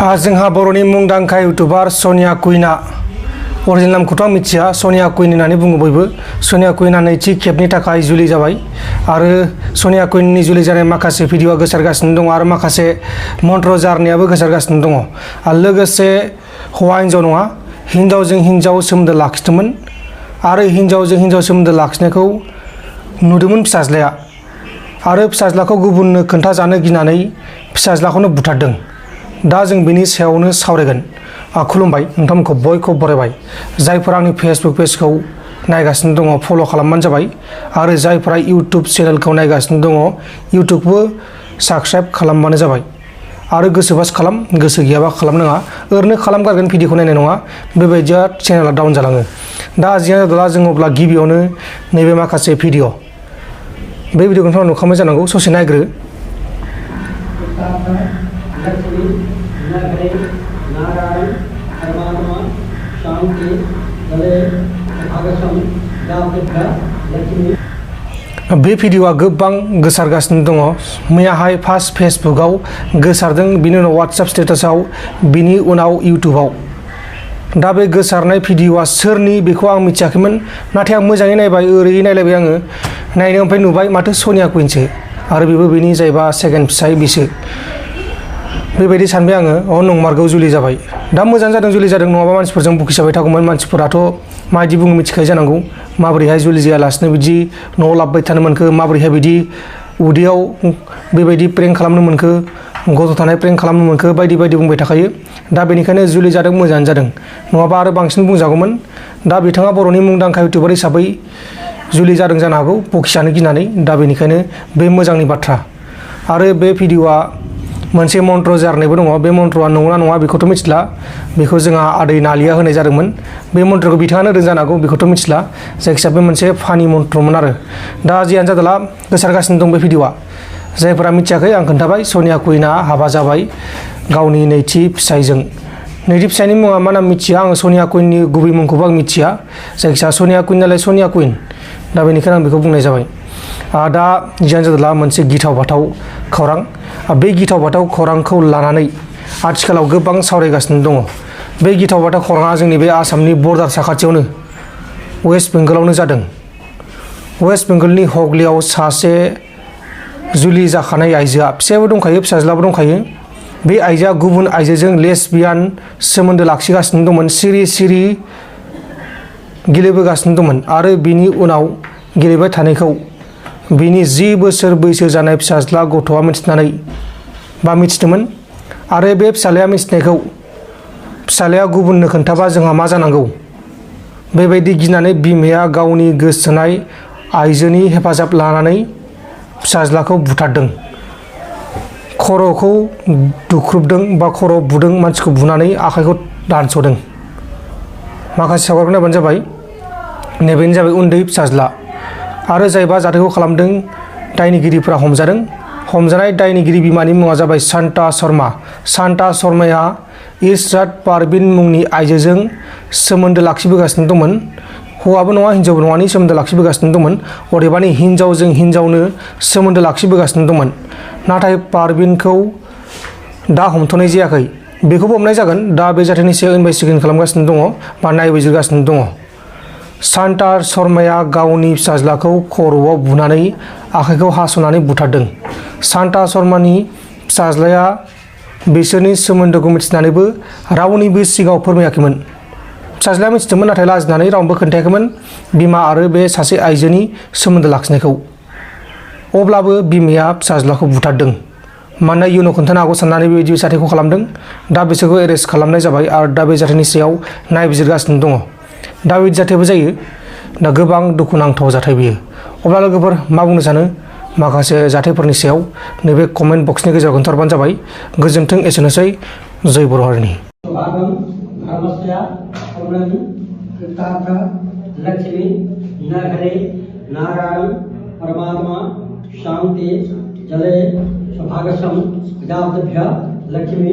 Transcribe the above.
जोंहा बर'नि मुंदांखा इउटुबार सनिया कुइना अरिजिनेल नामखौथ' आं मिथिया सनिया कुइन होननानै बुङो बयबो। सनिया कुइना नैथि खेबनि थाखाय जुलि जाबाय आरो सनिया कुइननि जुलि जानाय माखासे भिडिअआ गोसारगासिनो दङ आरो माखासे मन्त्र जारनायाबो गोसारगासिनो दङ आरो लोगोसे हौवा हिन्जाव नङा हिन्जावजों हिन्जाव सोमोन्दो लाखिदोंमोन आरो हिन्जावजों हिन्जाव सोमोन्दो लाखिनायखौ नुदोंमोन फिसाज्लाया आरो फिसाज्लाखौ गुबुननो खोन्थाजानो गिनानै फिसाज्लाखौनो बुथारदों। दा जों बेनि सायावनो सावरायगोन। खुलुमबाय नोंथांमोनखौ बयखौबो बरायबाय। जायफोरा आंनि फेसबुक पेजखौ नायगासिनो दङ फल' खालामबानो जाबाय आरो जायफोरा इउटुब चेनेलखौ नायगासिनो दङ इउटुबखौबो साबस्क्राइब खालामबानो जाबाय आरो गोसोबास खालाम गोसो गैयाबा खालामनाङा ओरैनो खालामगारगोन भिडिअखौ नायनाय नङा बेबायदिया चेनेला डाउन जालाङो। दा जियानो जादोला जों अब्ला गिबियावनो नैबे माखासे भिडिअ बे भिडिअखौ नोंथाङा नुखांबाय जानांगौ ससे नायग्रो। बे भिडिअआ गोबां गोसारगासिनो दङ। मैयाहाय फार्स्ट फेसबुकआव गोसारदों बिनि उनाव वाट्सएप स्टेटासआव बिनि उनाव इउटुबाव। दा बे गोसारनाय भिडिअआ सोरनि बेखौ आं मिथियाखैमोन नाथाय आं मोजाङै नायबाय ओरै नायलायबाय आङो नायनो ओमफ्राय नुबाय माथो सनिया कुइनसो आरो बेबो बेनि जायबा सेकेन्ड फिसाय बिसो बेबायदि सानबाय आङो नंमारगौ जुलि जाबाय। दा मोजां जादों जुलि जादों नङाबा मानसिफोरजों बुखिजाबाय थागौमोन मानसिफोराथ' माबायदि बुङो मिथिखायो जानांगौ माबोरैहाय जुलि जायालासिनो बिदि न'आव लाबोबाय थानो मोनखो माबोरैहाय बिदि उदैयाव बेबायदि प्रेंक खालामनो मोनखो गथ' थानाय प्रेंक खालामनो मोनखो बायदि बायदि बुंबाय थाखायो। दा बेनिखायनो जुलि जादों मोजाङानो जादों नङाबा आरो बांसिन बुंजागौमोन। दा बिथाङा बर'नि मुंदांखा इउटुबार हिसाबै जुलि जादों जानो हागौ बखिजानो गिनानै दा बेनिखायनो बे मोजांनि बाथ्रा। आरो बे भिडिअआ मोनसे मन्त्र जारनायबो दङ बे मन्त्रआ नंगौना नङा बेखौथ' मिथिला बेखौ जोंहा आदै नालिया होनाय जादोंमोन बे मन्त्रखौ बिथाङानो होदों जानो हागौ बेखौथ' मिथिला जायखिजाया बे मोनसे फानि मन्त्रमोन आरो। दा जियानो जादोला गोसारगासिनो दं बे भिडिअआ जायफोरा मिथियाखै आं खोन्थाबाय सनिया कुइना हाबा जाबाय गावनि नैथि फिसायजों। नैथि फिसायनि मुङा मा नाम मिथिया आङो सनिया कुइननि गुबै मुंखौबो आं मिथिया जायखिजाया सनिया कुइन नालाय सनिया कुइन दा बेनिखायनो आं बेखौ बुंनाय जाबाय। दा जियानो जादोला मोनसे गिथाव बाथाव खौरां बे गिथाव बाथाव खौरांखौ लानानै आथिखालाव गोबां सावरायगासिनो दङ। बे गिथाव बाथाव खौराङा जोंनि बे आसामनि बर्डार साखाथियावनो वेस्ट बेंगलावनो जादों। वेस्ट बेंगलनि हगलियाव सासे जुलि जाखानाय आइजोआ फिसायाबो दंखायो फिसाज्लाबो दंखायो बे आइजोआ गुबुन आइजोजों लेसबियान सोमोन्दो लाखिगासिनो दंमोन सिरि सिरि गेलेबोगासिनो दंमोन आरो बिनि उनाव गेलेबाय थानायखौ बिनि 10 बोसोर बैसो जानाय फिसाज्ला गथ'आ मिथिनानै बा मिथिदोंमोन आरो बे फिसालाया मिथिनायखौ फिसालाया गुबुननो खोन्थाबा जोंहा मा जानांगौ बेबायदि गिनानै बिमाया गावनि गोसोथोनाय आइजोनि हेफाजाब लानानै फिसाज्लाखौ बुथारदों खर'खौ दुख्रुबदों बा खर' बुदों मानसिखौ बुनानै आखाइखौ दानस'दों। माखासे सावगारिखौ नायबानो जाबाय नैबेनो जाबाय उन्दै फिसाज्ला आरो जायबा जाथायखौ खालामदों दायनिगिरिफोरा हमजादों। हमजानाय दायनिगिरि बिमानि मुङा जाबाय शान्ता शर्मा। शान्ता शर्माया इशरात पारवीन मुंनि आइजोजों सोमोन्दो लाखिबोगासिनो दंमोन हौवाबो नङा हिन्जावबो नङानि सोमोन्दो लाखिबोगासिनो दंमोन अदेबानि हिन्जावजों हिन्जावनो सोमोन्दो लाखिबोगासिनो दंमोन नाथाय पारवीनखौ दा हमथ'नाय जायाखै बेखौबो हमनाय जागोन दा बे जाथायनि सायाव इनभेस्टिगेसन खालामगासिनो दङ बा नायबिजिरगासिनो दङ। शान्ता शर्माया गावनि फिसाज्लाखौ खर'आव बुनानै आखाइखौ हास'नानै बुथारदों। शान्ता शर्मानि फिसाज्लाया बिसोरनि सोमोन्दोखौ मिथिनानैबो रावनिबो सिगाङाव फोरमायाखैमोन। फिसाज्लाया मिथिदोंमोन नाथाय लाजिनानै रावनोबो खोन्थायाखैमोन बिमा आरो बे सासे आइजोनि सोमोन्दो लाखिनायखौ। अब्लाबो बिमाया फिसाज्लाखौ बुथारदों मानोना इयुनाव खोन्थानो हागौ साननानै बेबायदि जाथायखौ खालामदों। दा बिसोरखौ एरेस्ट खालामनाय जाबाय आरो दा बे जाथायनि सायाव नायबिजिरगासिनो दङ। दा बिदि जाथायबो जायो दा गोबां दुखुनांथाव जाथाय बियो। अब्ला लोगोफोर मा बुंनो सानो माखासे जाथायफोरनि सायाव नैबे कमेन्ट बक्सनि गेजेराव खोन्थाहरबानो जाबाय। गोजोन्थों एसेनोसै जय बर' हारिनि। लक्ष्मी नरहरे नारायण परमात्मा शांति जले सौभाग्यम लक्ष्मी।